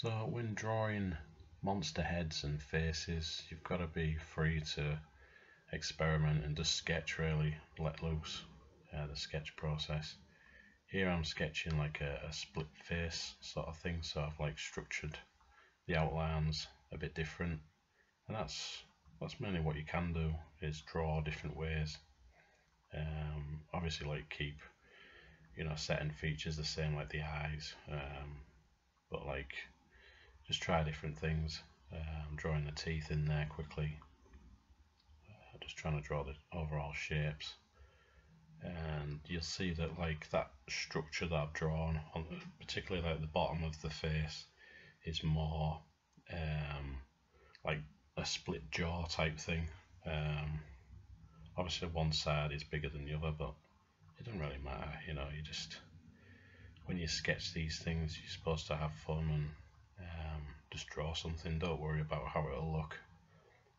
So when drawing monster heads and faces, you've got to be free to experiment and just sketch, really let loose the sketch process. Here I'm sketching like a split face sort of thing, so I've like structured the outlines a bit different, and that's mainly what you can do, is draw different ways. Obviously, like keep certain features the same, like the eyes, but like just try different things. I'm drawing the teeth in there quickly, just trying to draw the overall shapes, and you'll see that like that structure that I've drawn on, particularly like the bottom of the face, is more like a split jaw type thing. Obviously one side is bigger than the other, but it doesn't really matter, you just, when you sketch these things, you're supposed to have fun and just draw something. Don't worry about how it'll look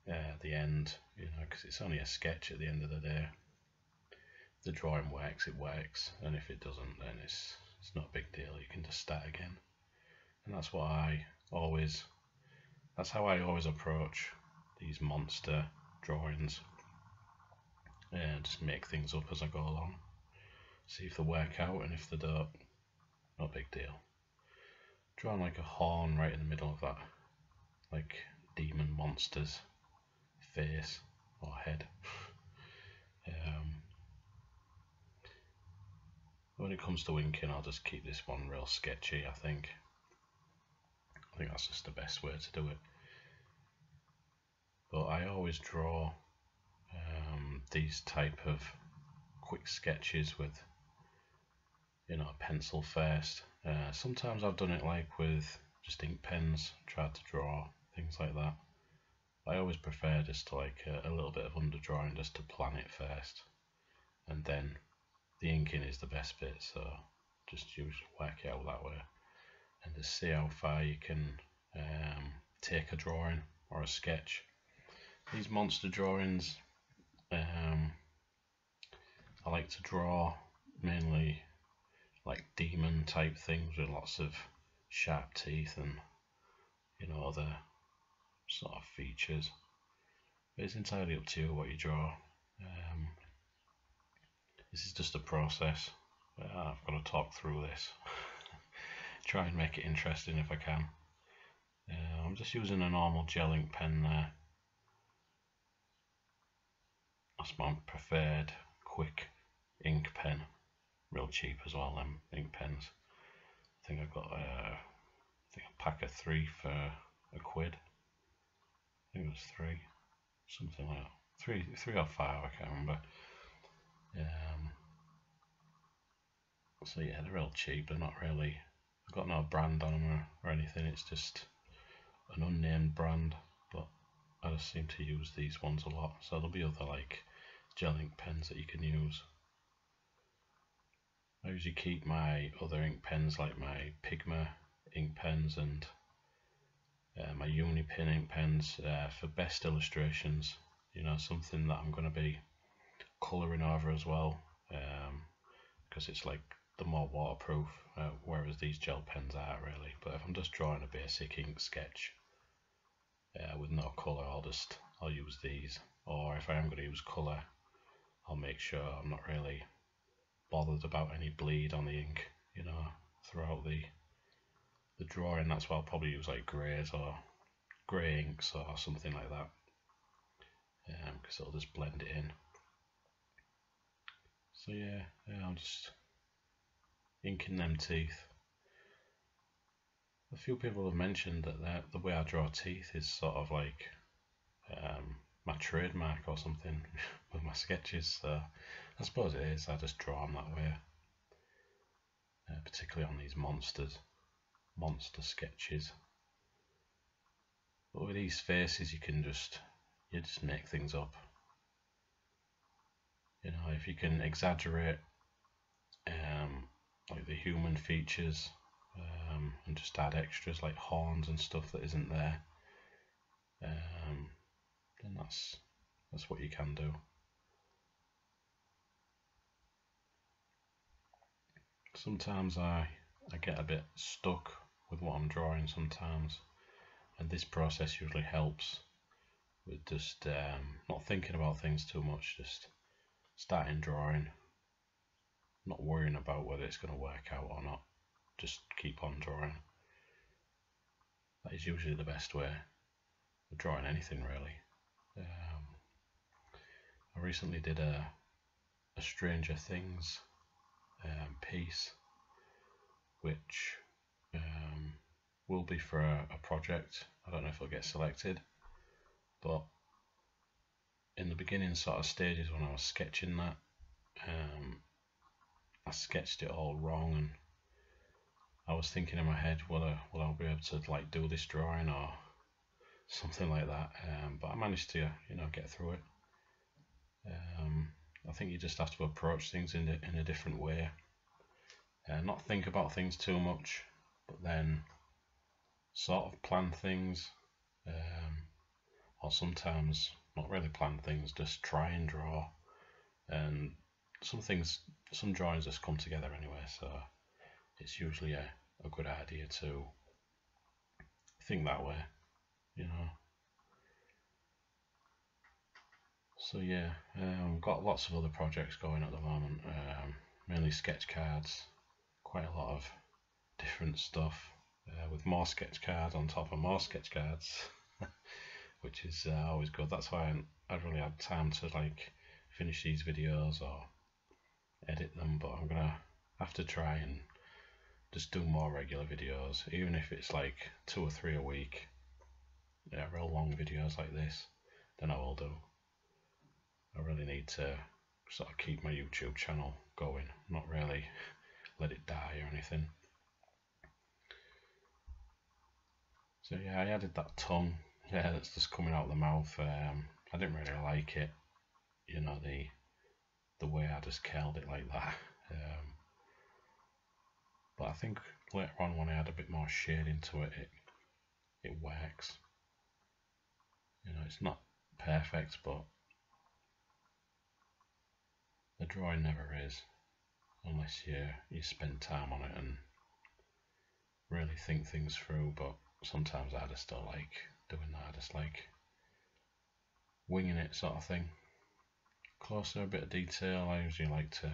at the end, because it's only a sketch at the end of the day. If the drawing works, it works, and if it doesn't, then it's not a big deal. You can just start again, and that's how I always approach these monster drawings, and just make things up as I go along, see if they work out, and if they don't, no big deal. Drawing like a horn right in the middle of that like demon monster's face or head. When it comes to inking, I'll just keep this one real sketchy. I think that's just the best way to do it. But I always draw these type of quick sketches with a pencil first. Sometimes I've done it like with just ink pens, tried to draw things like that. I always prefer just to like a little bit of underdrawing, just to plan it first, and then the inking is the best bit, so just work it out that way and just see how far you can take a drawing or a sketch. These monster drawings, I like to draw mainly like demon type things with lots of sharp teeth and other sort of features. But it's entirely up to you what you draw. This is just a process. I've got to talk through this. Try and make it interesting if I can. I'm just using a normal gel ink pen there. That's my preferred quick ink pen. Real cheap as well, them ink pens. I think I've got a pack of 3 for £1. I think it was 3, something like that. 3 or 5, I can't remember. So yeah, they're real cheap. They're not really, I've got no brand on them or anything. It's just an unnamed brand, but I just seem to use these ones a lot. So there'll be other like gel ink pens that you can use. I usually keep my other ink pens, like my Pigma ink pens and my Unipin ink pens, for best illustrations. Something that I'm going to be colouring over as well, because it's like the more waterproof, whereas these gel pens are really. But if I'm just drawing a basic ink sketch with no colour, I'll use these. Or if I am going to use colour, I'll make sure I'm not really bothered about any bleed on the ink, throughout the drawing. That's why I'll probably use like greys or grey inks or something like that, because it'll just blend it in. So yeah, I'm just inking them teeth. A few people have mentioned that the way I draw teeth is sort of like my trademark or something with my sketches, so I suppose it is. I just draw them that way, particularly on these monster sketches. But with these faces, you just make things up. If you can exaggerate like the human features, and just add extras like horns and stuff that isn't there, then that's what you can do. Sometimes I get a bit stuck with what I'm drawing sometimes, and this process usually helps with just not thinking about things too much, just starting drawing, not worrying about whether it's going to work out or not, just keep on drawing. That is usually the best way of drawing anything, really. I recently did a Stranger Things piece, which will be for a project. I don't know if it'll get selected, but in the beginning sort of stages when I was sketching that, I sketched it all wrong, and I was thinking in my head, will I be able to like do this drawing or something like that, but I managed to get through it. I think you just have to approach things in a different way, not think about things too much, but then sort of plan things, or sometimes not really plan things, just try and draw, and some drawings just come together anyway, so it's usually a good idea to think that way, So yeah, got lots of other projects going at the moment, mainly sketch cards, quite a lot of different stuff, with more sketch cards on top of more sketch cards, which is always good. That's why I really had time to like finish these videos or edit them, but I'm gonna have to try and just do more regular videos, even if it's like 2 or 3 a week. Yeah, real long videos like this, then I will do. I really need to sort of keep my YouTube channel going, not really let it die or anything. So yeah, I added that tongue, that's just coming out of the mouth. I didn't really like it, the way I just curled it like that. But I think later on when I add a bit more shade into it, it works. It's not perfect, but the drawing never is, unless you spend time on it and really think things through. But sometimes I just don't like doing that. I just like winging it, sort of thing. Closer, a bit of detail. I usually like to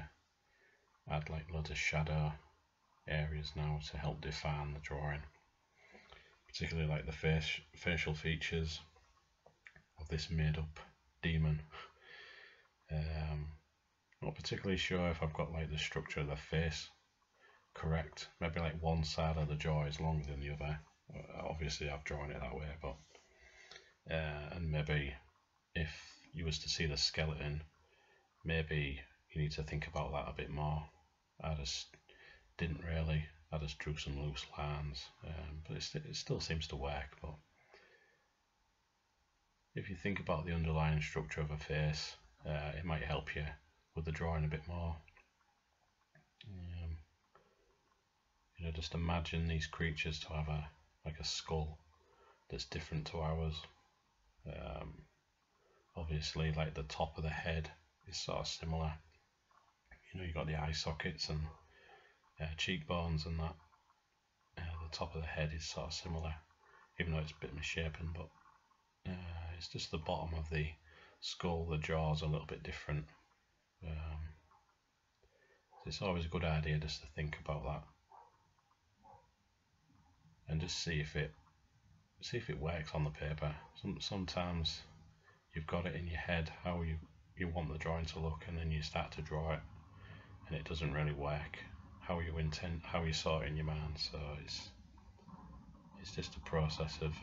add like loads of shadow areas now to help define the drawing, particularly like the facial features of this made up demon. Not particularly sure if I've got like the structure of the face correct. Maybe like one side of the jaw is longer than the other. Obviously I've drawn it that way, but and maybe if you was to see the skeleton, maybe you need to think about that a bit more. I just didn't really. I just drew some loose lines, but it still seems to work. But if you think about the underlying structure of a face, it might help you with the drawing a bit more. Just imagine these creatures to have a skull that's different to ours. Obviously, like the top of the head is sort of similar. You got the eye sockets and cheekbones and that. The top of the head is sort of similar, even though it's a bit misshapen, but it's just the bottom of the skull, the jaw's a little bit different. So it's always a good idea just to think about that and just see if it works on the paper. Sometimes you've got it in your head how you want the drawing to look, and then you start to draw it and it doesn't really work how you saw it in your mind. So it's just a process of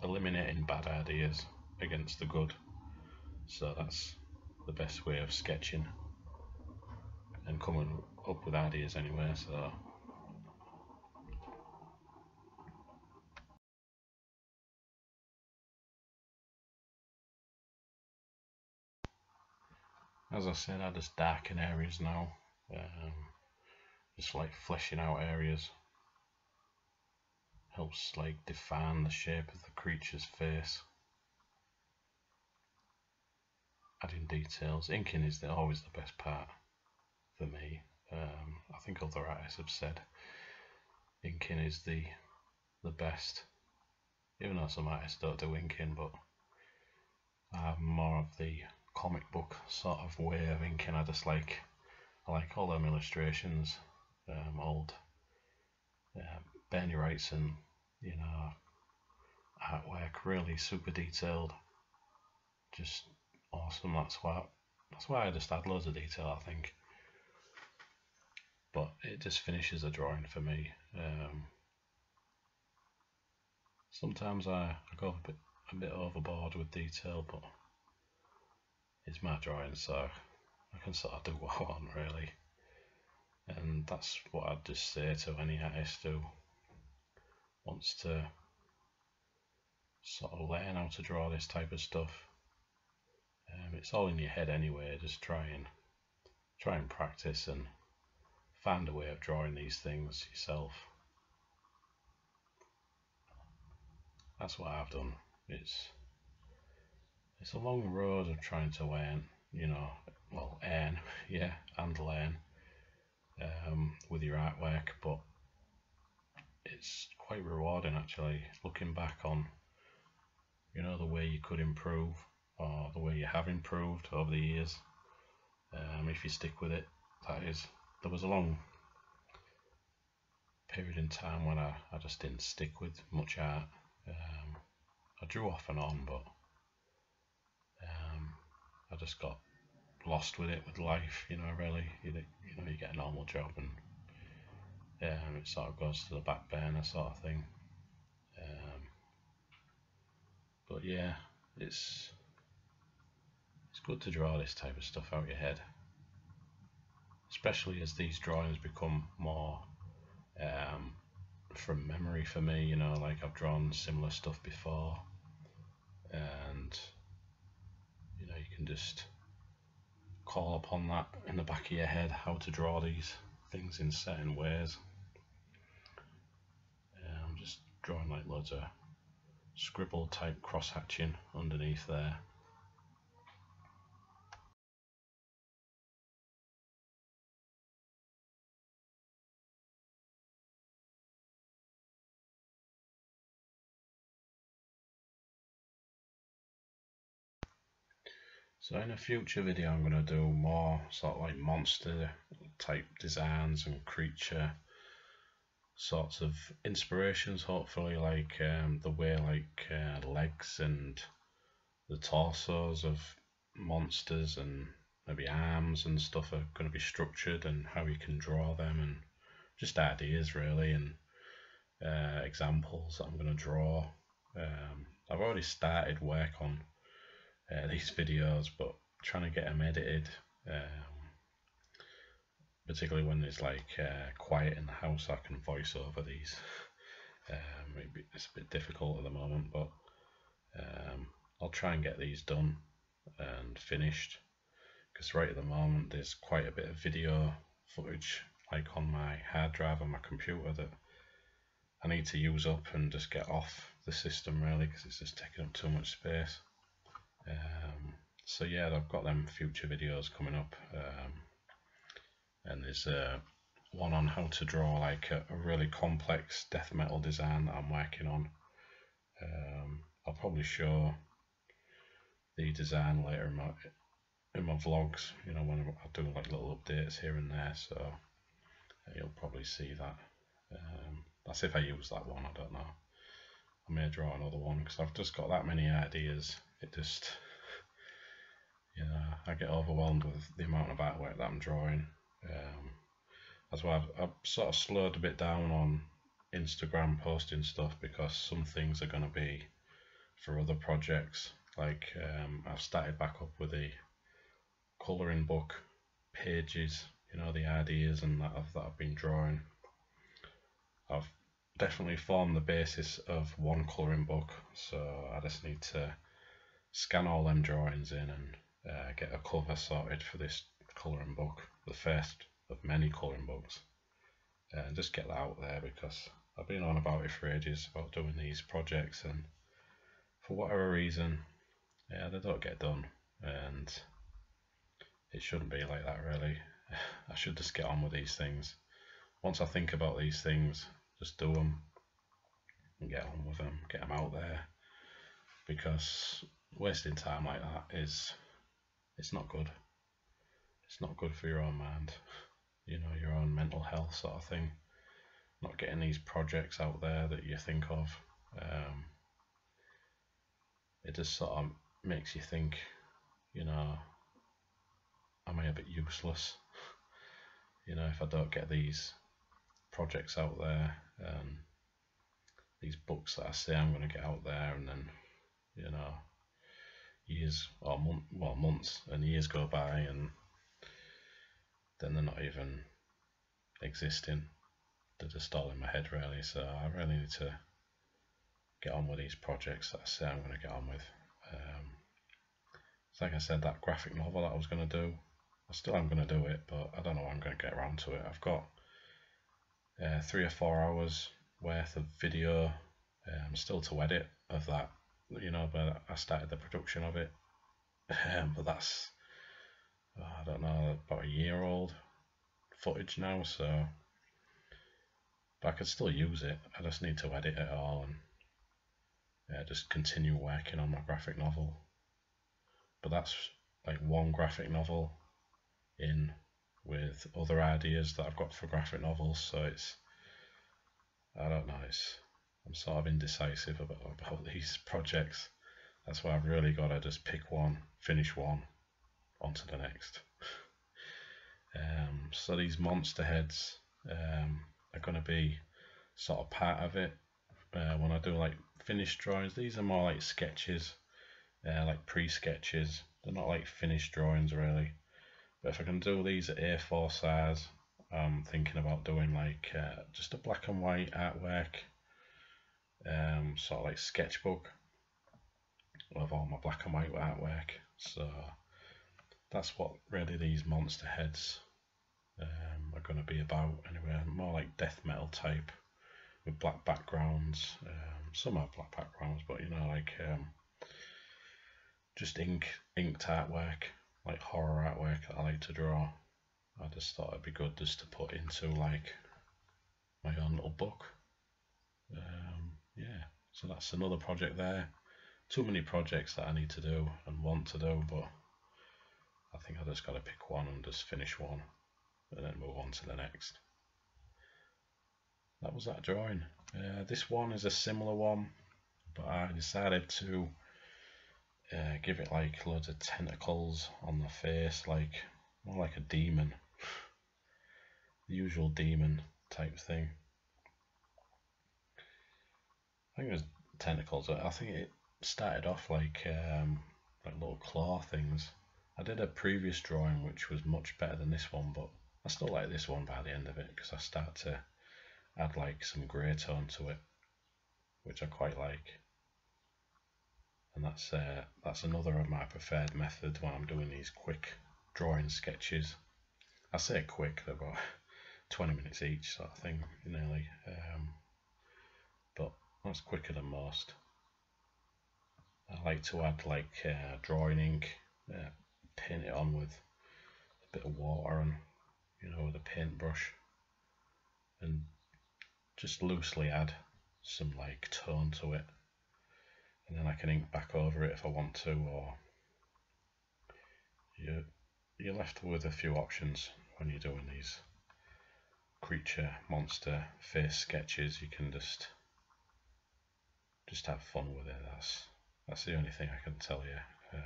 eliminating bad ideas against the good. So that's the best way of sketching and coming up with ideas anyway. So as I said, I just darken areas now, just like fleshing out areas helps like define the shape of the creature's face. Adding details, inking is always the best part for me. I think other artists have said inking is the best, even though some artists don't do inking, but I have more of the comic book sort of way of inking. I like all them illustrations, old Bernie Wrightson, artwork, really super detailed, just awesome. That's why I just add loads of detail, I think. But it just finishes a drawing for me. Sometimes I go a bit overboard with detail, but it's my drawing, so I can sort of do what I want, really. And that's what I'd just say to any artist who wants to sort of learn how to draw this type of stuff. It's all in your head anyway. Just try and practice and find a way of drawing these things yourself. That's what I've done. It's a long road of trying to learn, earn, yeah, and learn with your artwork, but it's quite rewarding actually, looking back on, the way you could improve, or the way you have improved over the years, if you stick with it. That is, there was a long period in time when I just didn't stick with much art. I drew off and on, but I just got lost with it, with life, really. You get a normal job and it sort of goes to the back burner sort of thing. But yeah, it's good to draw this type of stuff out your head, especially as these drawings become more from memory for me. Like I've drawn similar stuff before, and you can just call upon that in the back of your head, how to draw these things in certain ways. I'm just drawing like loads of scribble type cross hatching underneath there. So in a future video I'm going to do more sort of like monster type designs and creature sorts of inspirations, hopefully, like the way like legs and the torsos of monsters and maybe arms and stuff are going to be structured, and how you can draw them, and just ideas really, and examples that I'm going to draw. I've already started work on these videos, but trying to get them edited, particularly when it's like quiet in the house, I can voice over these. It's a bit difficult at the moment, but I'll try and get these done and finished, because right at the moment there's quite a bit of video footage like on my hard drive on my computer that I need to use up and just get off the system, really, because it's just taking up too much space. So yeah, I've got them future videos coming up, and there's one on how to draw like a really complex death metal design that I'm working on. I'll probably show the design later in my vlogs, when I do like little updates here and there, so you'll probably see that. That's if I use that one, I don't know. I may draw another one, because I've just got that many ideas. It just, I get overwhelmed with the amount of artwork that I'm drawing. That's why I've sort of slowed a bit down on Instagram posting stuff, because some things are going to be for other projects. Like I've started back up with the colouring book pages, the ideas and that I've been drawing. I've definitely formed the basis of one colouring book, so I just need to scan all them drawings in and get a cover sorted for this colouring book, the first of many colouring books, and just get that out there, because I've been on about it for ages, about doing these projects, and for whatever reason, they don't get done, and it shouldn't be like that, really. I should just get on with these things. Once I think about these things, just do them and get on with them, get them out there, because wasting time like that it's not good. It's not good for your own mind, you know, your own mental health sort of thing. Not getting these projects out there that you think of. It just sort of makes you think, you know, am I a bit useless? You know, if I don't get these projects out there, these books that I say I'm going to get out there, and then, you know, years or months and years go by, and then they're not even existing. They're just all in my head, really. So I really need to get on with these projects that I say I'm going to get on with. Like I said, that graphic novel that I was going to do, I still am going to do it, but I don't know when I'm going to get around to it. I've got 3 or 4 hours worth of video still to edit of that, you know, but I started the production of it. But that's, I don't know, about a year old footage now, so, but I could still use it. I just need to edit it all and just continue working on my graphic novel. But that's like one graphic novel in with other ideas that I've got for graphic novels, so it's, I don't know, I'm sort of indecisive about these projects. That's why I've really got to just pick one, finish one, on to the next. So these monster heads are going to be sort of part of it. When I do like finished drawings, these are more like sketches, like pre-sketches. They're not like finished drawings really. But if I can do these at A4 size, I'm thinking about doing like just a black and white artwork, sort of like sketchbook of all my black and white artwork. So that's what really these monster heads are going to be about anyway. More like death metal type with black backgrounds. Some have black backgrounds, but you know, like just inked artwork, like horror artwork that I like to draw. I just thought it'd be good just to put into like my own little book. Yeah, so that's another project there. Too many projects that I need to do and want to do, but I think I just got to pick one and just finish one and then move on to the next. That was that drawing. This one is a similar one, but I decided to give it like loads of tentacles on the face, like more like a demon, the usual demon type thing. I think it was tentacles. I think it started off like little claw things. I did a previous drawing which was much better than this one, but I still like this one by the end of it because I start to add like some grey tone to it, which I quite like. And that's another of my preferred methods when I'm doing these quick drawing sketches. I say quick, they're about 20 minutes each sort of thing, nearly. But that's quicker than most. I like to add like drawing ink, paint it on with a bit of water and, you know, with a paintbrush, and just loosely add some like tone to it, and then I can ink back over it if I want to, or you're left with a few options when you're doing these creature monster face sketches. You can just have fun with it. That's the only thing I can tell you.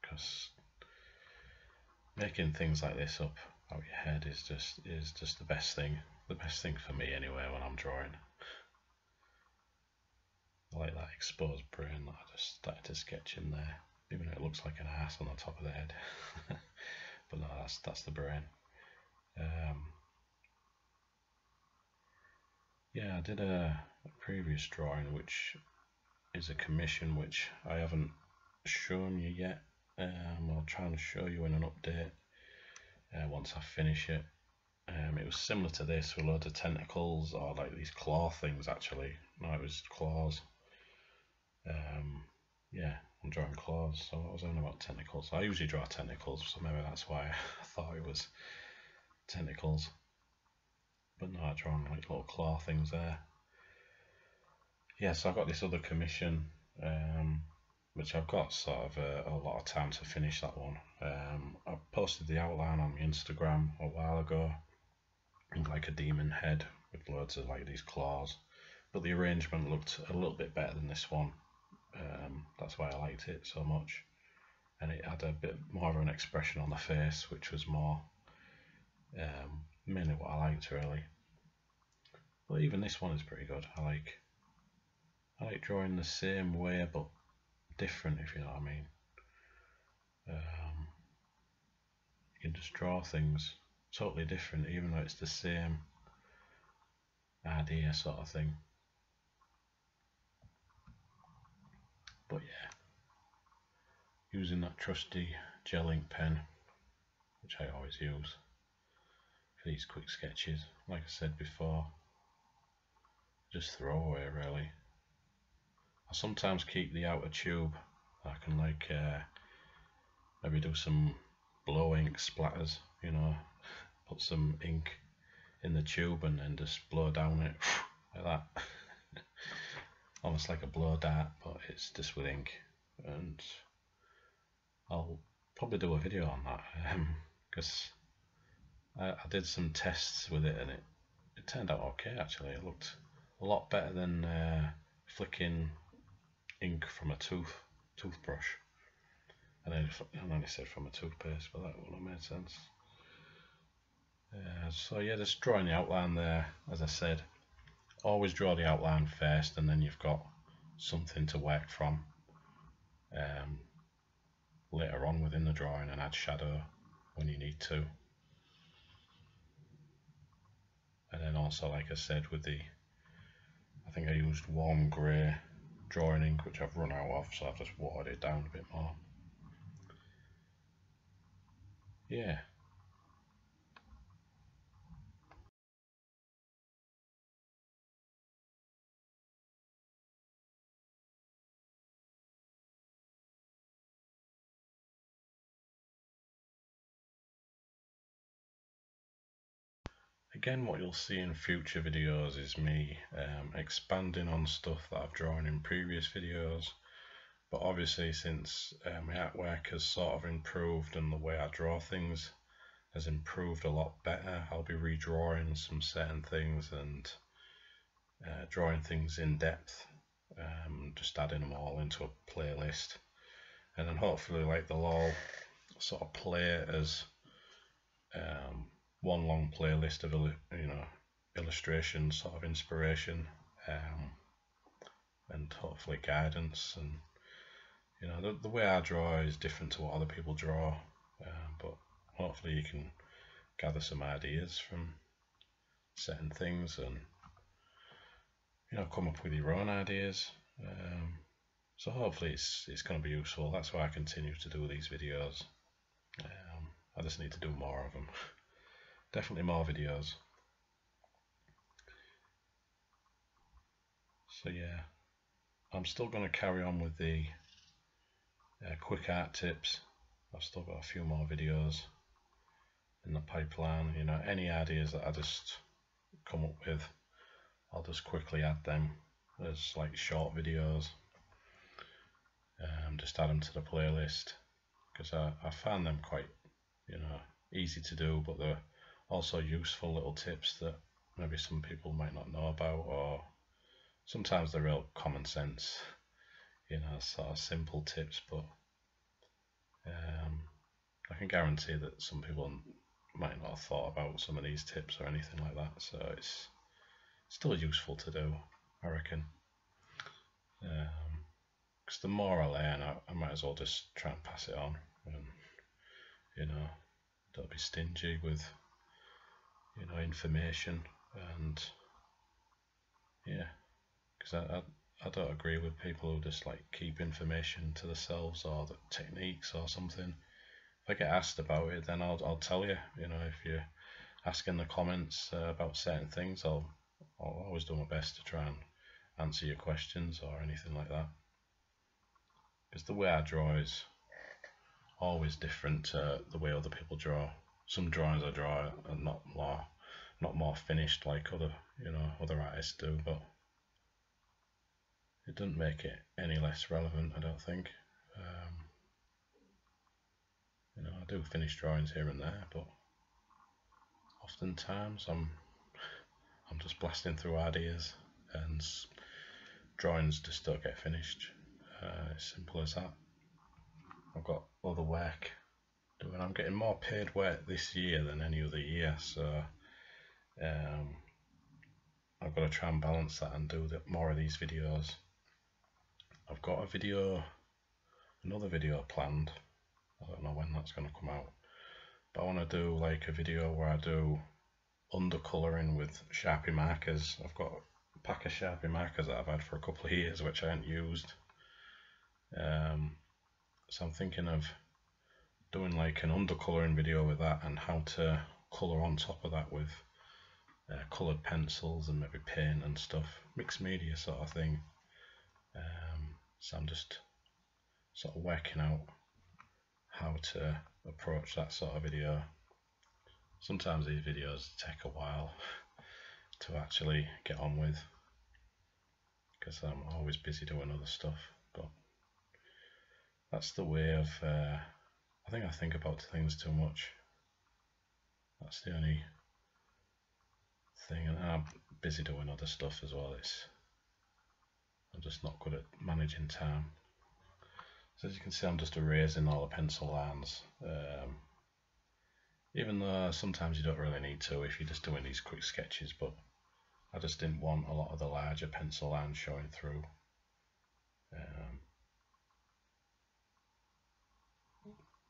Because making things like this up out your head is just the best thing for me anyway when I'm drawing. I like that exposed brain that I just started to sketch in there, even though it looks like an ass on the top of the head. But no, that's the brain. Yeah, I did a previous drawing which is a commission which I haven't shown you yet. I'll try and show you in an update once I finish it. It was similar to this with loads of tentacles, or like these claw things actually. No, it was claws. Yeah, I'm drawing claws, so I was only about tentacles. I usually draw tentacles, so maybe that's why I thought it was tentacles. But no, I draw like little claw things there. Yeah, so I've got this other commission, which I've got sort of a lot of time to finish that one. I posted the outline on my Instagram a while ago, like a demon head with loads of like these claws, but the arrangement looked a little bit better than this one. That's why I liked it so much, and it had a bit more of an expression on the face, which was more mainly what I liked really. But even this one is pretty good. I like drawing the same way but different, if you know what I mean. You can just draw things totally different even though it's the same idea sort of thing. But yeah, using that trusty gel ink pen, which I always use for these quick sketches, like I said before, just throw away really. I sometimes keep the outer tube. I can like maybe do some blow ink splatters, you know, put some ink in the tube and then just blow down it like that. Almost like a blow dart, but it's just with ink. And I'll probably do a video on that because I did some tests with it and it turned out okay actually. It looked a lot better than flicking ink from a toothbrush. And then I said from a toothpaste, but that wouldn't have made sense. So yeah, just drawing the outline there, as I said. Always draw the outline first and then you've got something to work from later on within the drawing, and add shadow when you need to. And then also, like I said, with the, I think I used warm grey drawing ink, which I've run out of, so I've just watered it down a bit more. Yeah. Again, what you'll see in future videos is me expanding on stuff that I've drawn in previous videos. But obviously, since my artwork has sort of improved and the way I draw things has improved a lot better, I'll be redrawing some certain things and drawing things in depth, just adding them all into a playlist, and then hopefully like they'll all sort of play as one long playlist of illustrations, sort of inspiration, and hopefully guidance. And the way I draw is different to what other people draw, but hopefully you can gather some ideas from certain things and come up with your own ideas. So hopefully it's going to be useful. That's why I continue to do these videos. I just need to do more of them. Definitely more videos. So yeah, I'm still going to carry on with the quick art tips. I've still got a few more videos in the pipeline. Any ideas that I just come up with, I'll just quickly add them as like short videos. Just add them to the playlist because I found them quite easy to do, but they're also useful little tips that maybe some people might not know about, or sometimes they're real common sense, sort of simple tips, but I can guarantee that some people might not have thought about some of these tips or anything like that, so it's still useful to do, I reckon. Because the more I learn, I might as well just try and pass it on, and don't be stingy with information. And yeah, because I don't agree with people who just like keep information to themselves, or the techniques or something. If I get asked about it, then I'll tell you. If you ask in the comments about certain things, I'll always do my best to try and answer your questions or anything like that. because the way I draw is always different to the way other people draw. Some drawings I draw are not more finished like other artists do, but it doesn't make it any less relevant, I don't think. I do finish drawings here and there, but oftentimes I'm just blasting through ideas and drawings just don't get finished. As simple as that. I've got other work doing. I'm getting more paid work this year than any other year, so I've got to try and balance that and do more of these videos. I've got another video planned. I don't know when that's going to come out, but I want to do like a video where I do undercolouring with Sharpie markers. I've got a pack of Sharpie markers that I've had for a couple of years which I haven't used. So I'm thinking of doing like an undercolouring video with that and how to colour on top of that with coloured pencils and maybe paint and stuff, mixed media sort of thing. So I'm just sort of working out how to approach that sort of video. Sometimes these videos take a while to actually get on with because I'm always busy doing other stuff, but that's the way of I think about things too much. That's the only thing, and I'm busy doing other stuff as well. I'm just not good at managing time. So as you can see, I'm just erasing all the pencil lines, even though sometimes you don't really need to if you're just doing these quick sketches, but I just didn't want a lot of the larger pencil lines showing through.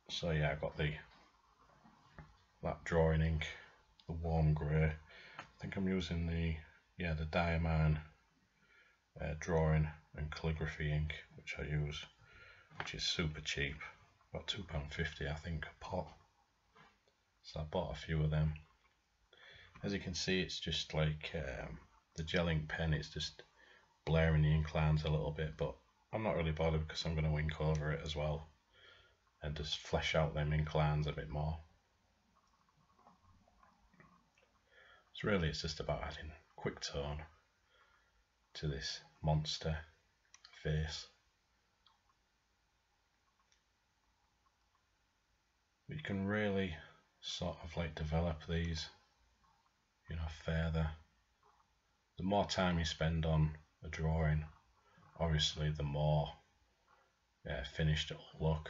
So yeah, I got that drawing ink, the warm grey. I think I'm using the Diamine drawing and calligraphy ink, which I use, which is super cheap, about £2.50 I think a pot. So I bought a few of them. As you can see, it's just like the gel ink pen, it's just blurring the ink lines a little bit, but I'm not really bothered because I'm going to ink over it as well and just flesh out them ink lines a bit more. So really it's just about adding quick tone to this monster face. But you can really sort of like develop these, further. The more time you spend on a drawing, obviously the more finished it'll look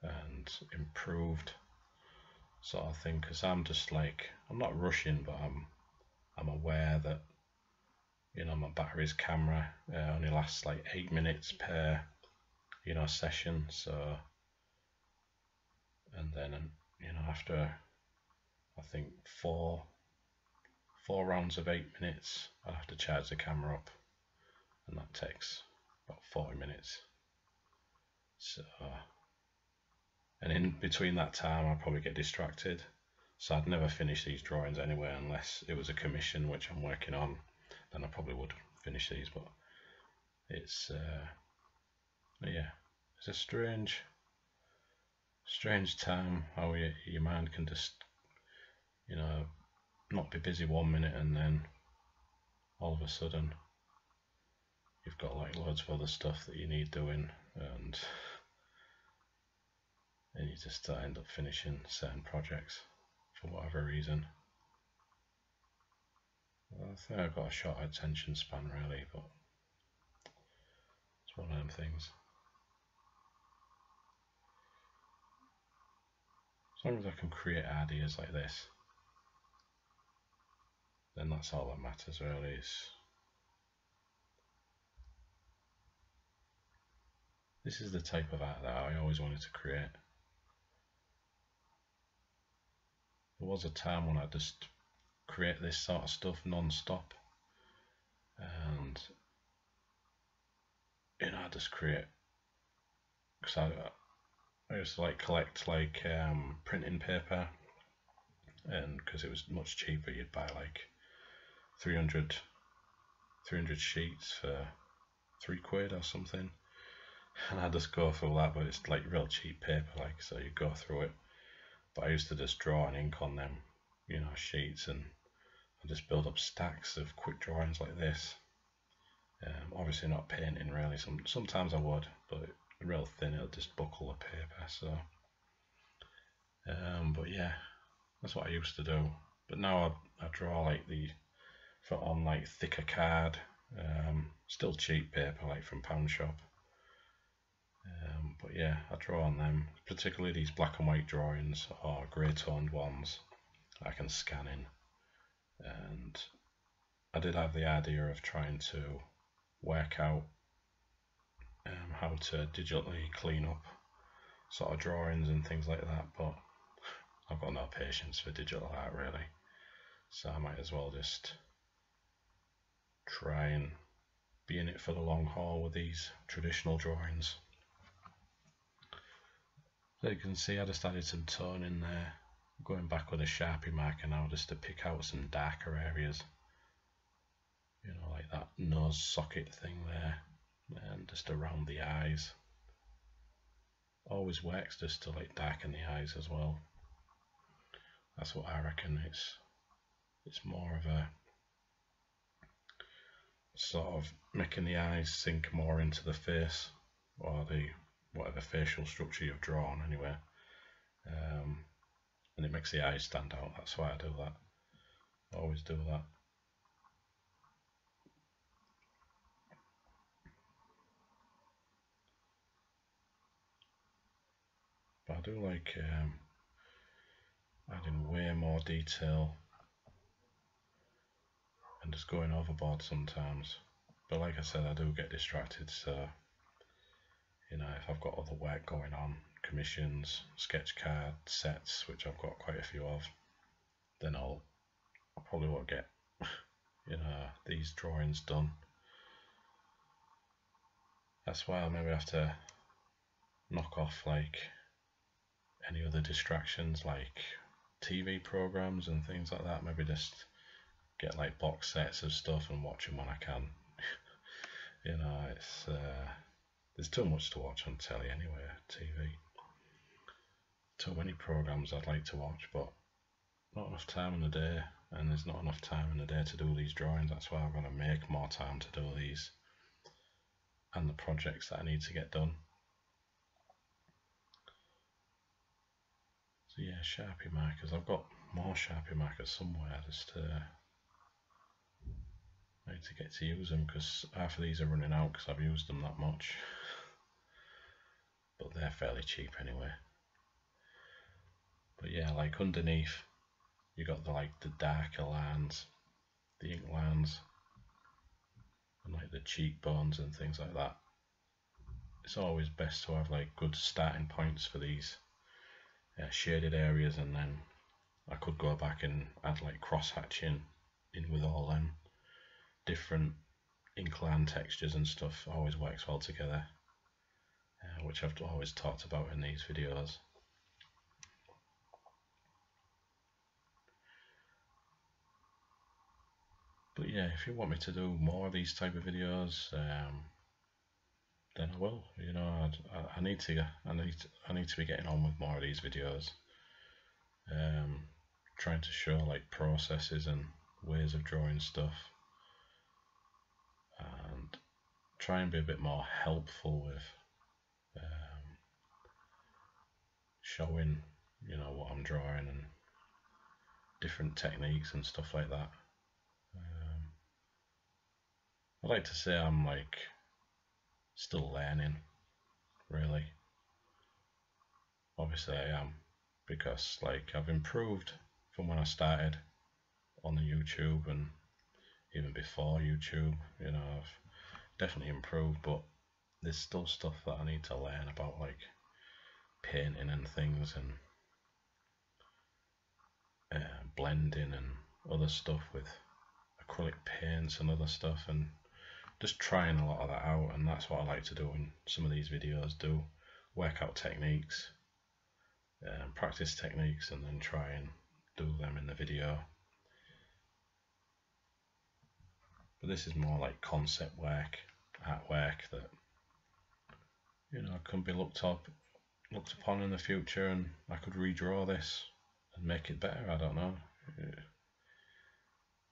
and improved sort of thing, because I'm not rushing, but I'm aware that my battery's camera only lasts like 8 minutes per session, so, and then after I think four rounds of 8 minutes I'll have to charge the camera up, and that takes about 40 minutes. So, and in between that time I'll probably get distracted, so I'd never finish these drawings anyway unless it was a commission which I'm working on. Then I probably would finish these, but it's it's a strange time how your mind can just not be busy 1 minute and then all of a sudden you've got like loads of other stuff that you need doing, and you just end up finishing certain projects for whatever reason. I think I've got a short attention span really, but it's one of them things. As long as I can create ideas like this, then that's all that matters really. This is the type of art that I always wanted to create. There was a time when I just create this sort of stuff non-stop, and I just create, because I used to collect printing paper, and because it was much cheaper, you'd buy like 300 sheets for £3 or something, and I just go through that, but it's like real cheap paper, like, so you go through it. But I used to just draw and ink on them, sheets, and I just build up stacks of quick drawings like this. Obviously not painting really. Sometimes I would, but real thin, it'll just buckle the paper. So, but yeah, that's what I used to do. But now I draw like on like thicker card, still cheap paper like from Pound Shop. But yeah, I draw on them, particularly these black and white drawings or grey toned ones I can scan in. And I did have the idea of trying to work out how to digitally clean up sort of drawings and things like that, but I've got no patience for digital art really, so I might as well just try and be in it for the long haul with these traditional drawings. So you can see I just added some tone in there, going back with a Sharpie marker now just to pick out some darker areas, like that nose socket thing there, and just around the eyes. Always works just to like darken the eyes as well. That's what I reckon. It's more of a sort of making the eyes sink more into the face, or the whatever facial structure you've drawn anyway, and it makes the eyes stand out. That's why I do that. I always do that. But I do like adding way more detail and just going overboard sometimes. But like I said, I do get distracted, so if I've got other work going on, commissions, sketch card sets, which I've got quite a few of, then I probably won't get these drawings done. That's why I'll maybe have to knock off like any other distractions like TV programs and things like that. Maybe just get like box sets of stuff and watch them when I can. It's there's too much to watch on telly anyway, TV. Too many programs I'd like to watch, but not enough time in the day, and there's not enough time in the day to do these drawings. That's why I'm going to make more time to do these and the projects that I need to get done. So yeah, Sharpie markers. I've got more Sharpie markers somewhere. Just I need to get to use them because half of these are running out because I've used them that much. But they're fairly cheap anyway. But yeah, like underneath, you got the darker lines, the ink lines, and like the cheekbones and things like that. It's always best to have like good starting points for these shaded areas, and then I could go back and add like cross hatching in with all them different ink line textures and stuff. Always works well together, which I've always talked about in these videos. But yeah, if you want me to do more of these type of videos, then I will. I need to be getting on with more of these videos. Trying to show like processes and ways of drawing stuff, and try and be a bit more helpful with showing what I'm drawing and different techniques and stuff like that. I'd like to say I'm like still learning, really. Obviously I am, because like I've improved from when I started on the YouTube and even before YouTube. I've definitely improved, but there's still stuff that I need to learn about, like painting and things, and blending and other stuff with acrylic paints and other stuff, and just trying a lot of that out. And that's what I like to do in some of these videos, do work out techniques, practice techniques, and then try and do them in the video. But this is more like concept work, artwork that you know, can be looked upon in the future, and I could redraw this and make it better. I don't know,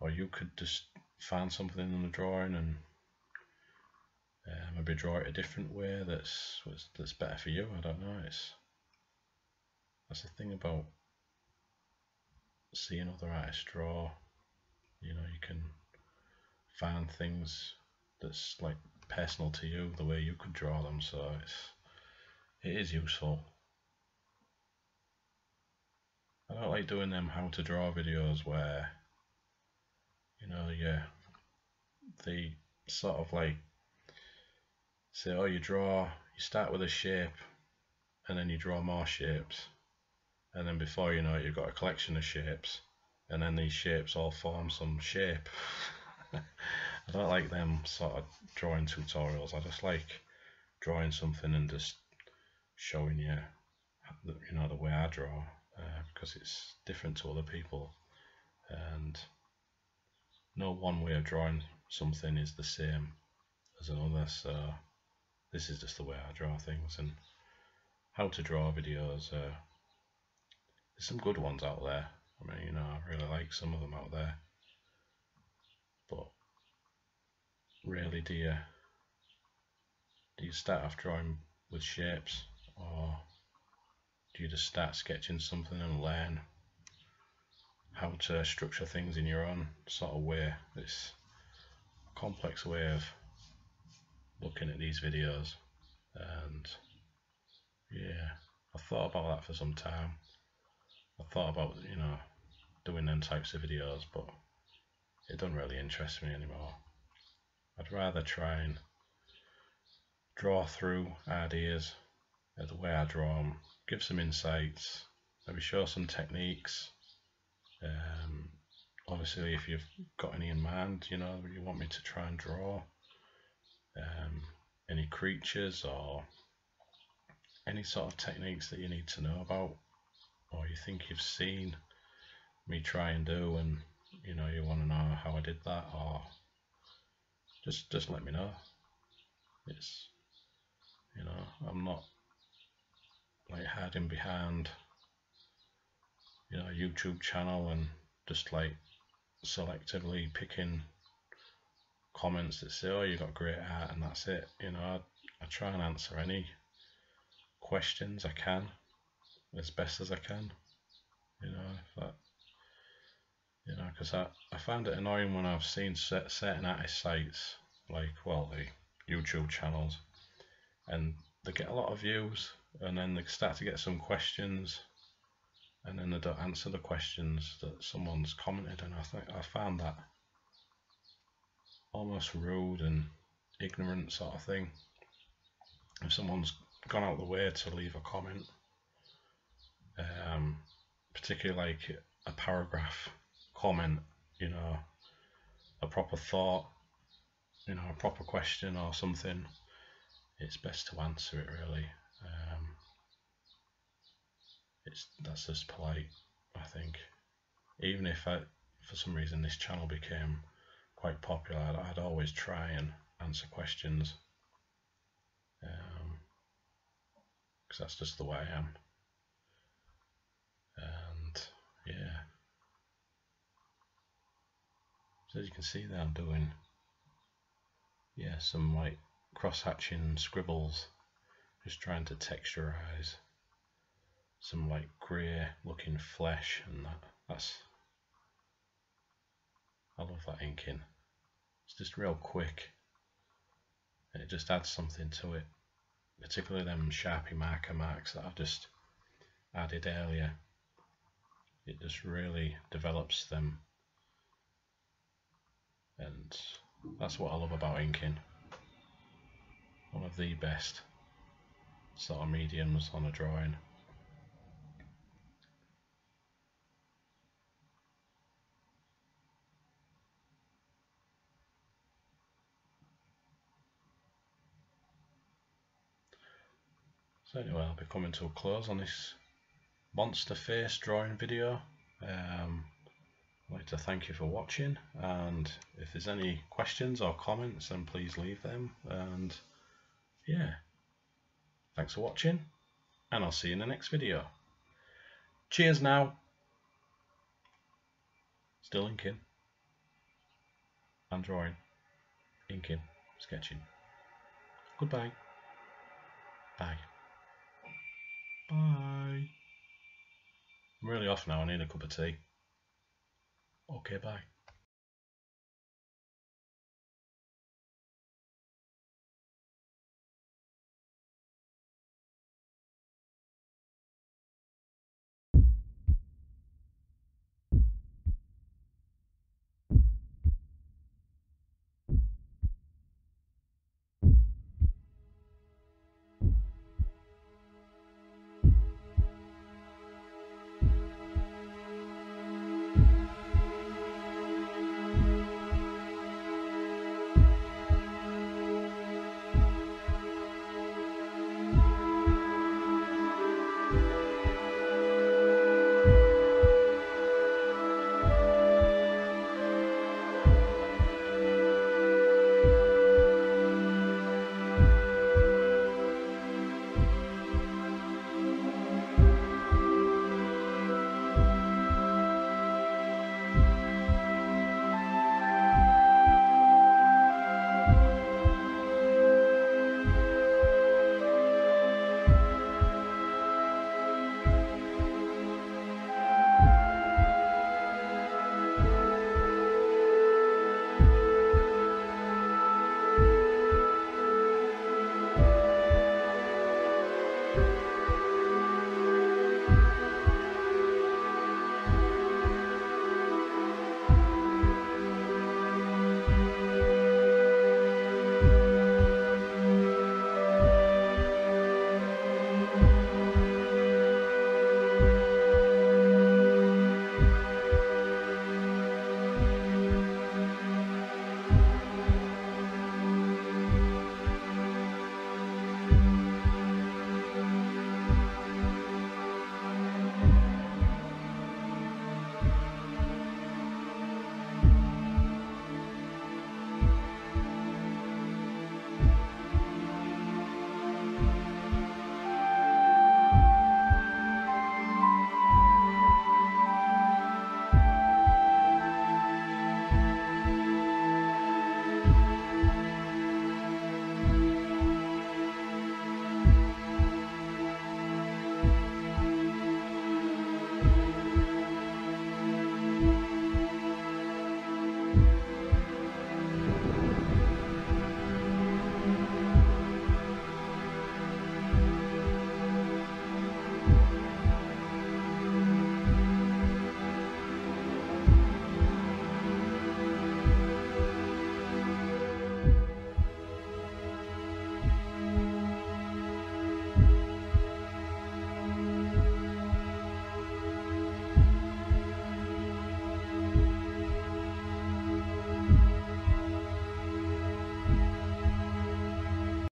or you could just find something in the drawing and maybe draw it a different way that's better for you. I don't know. That's the thing about seeing other artists draw. You know, you can find things that's like personal to you, the way you could draw them. So it is useful. I don't like doing them how to draw videos where, you know, they sort of like say, oh, you start with a shape and then you draw more shapes, and then before you know it, you've got a collection of shapes, and then these shapes all form some shape. I don't like them sort of drawing tutorials. I just like drawing something and just showing you, you know, the way I draw, because it's different to other people, and no one way of drawing something is the same as another. So this is just the way I draw things. And how to draw videos, there's some good ones out there. I mean, you know, I really like some of them out there, but really, do you start off drawing with shapes, or do you just start sketching something and learn how to structure things in your own sort of way? It's a complex way of looking at these videos, and yeah, I've thought about that for some time. I thought about, you know, doing them types of videos, but it doesn't really interest me anymore. I'd rather try and draw through ideas the way I draw them, give some insights, maybe show some techniques. Obviously, if you've got any in mind, you know, you want me to try and draw, any creatures or any sort of techniques that you need to know about, or you think you've seen me try and do, and you know, you want to know how I did that, or just let me know. It's, you know, I'm not like hiding behind, you know, a YouTube channel and just like selectively picking comments that say, oh, you got great art, and that's it. You know, I try and answer any questions I can as best as I can. You know, because I find it annoying when I've seen certain artist sites, like, well, the YouTube channels, and they get a lot of views, and then they start to get some questions, and then they don't answer the questions that someone's commented, and I found that almost rude and ignorant sort of thing. If someone's gone out the way to leave a comment, particularly like a paragraph comment, you know, a proper thought, you know, a proper question or something, it's best to answer it really. That's just polite, I think. Even if for some reason this channel became quite popular, I'd always try and answer questions, because that's just the way I am. And yeah, so as you can see there, I'm doing, yeah, some like cross-hatching scribbles, just trying to texturize some like grey looking flesh, and I love that inking. It's just real quick, and it just adds something to it, particularly them Sharpie marker marks that I've just added earlier. It just really develops them, and that's what I love about inking. One of the best sort of mediums on a drawing. So anyway, I'll be coming to a close on this monster face drawing video. I'd like to thank you for watching, and if there's any questions or comments, then please leave them. And yeah, Thanks for watching, and I'll see you in the next video. Cheers now. Still inking and drawing, inking, sketching. Goodbye. Bye. Bye. I'm really off now, I need a cup of tea. Okay, bye.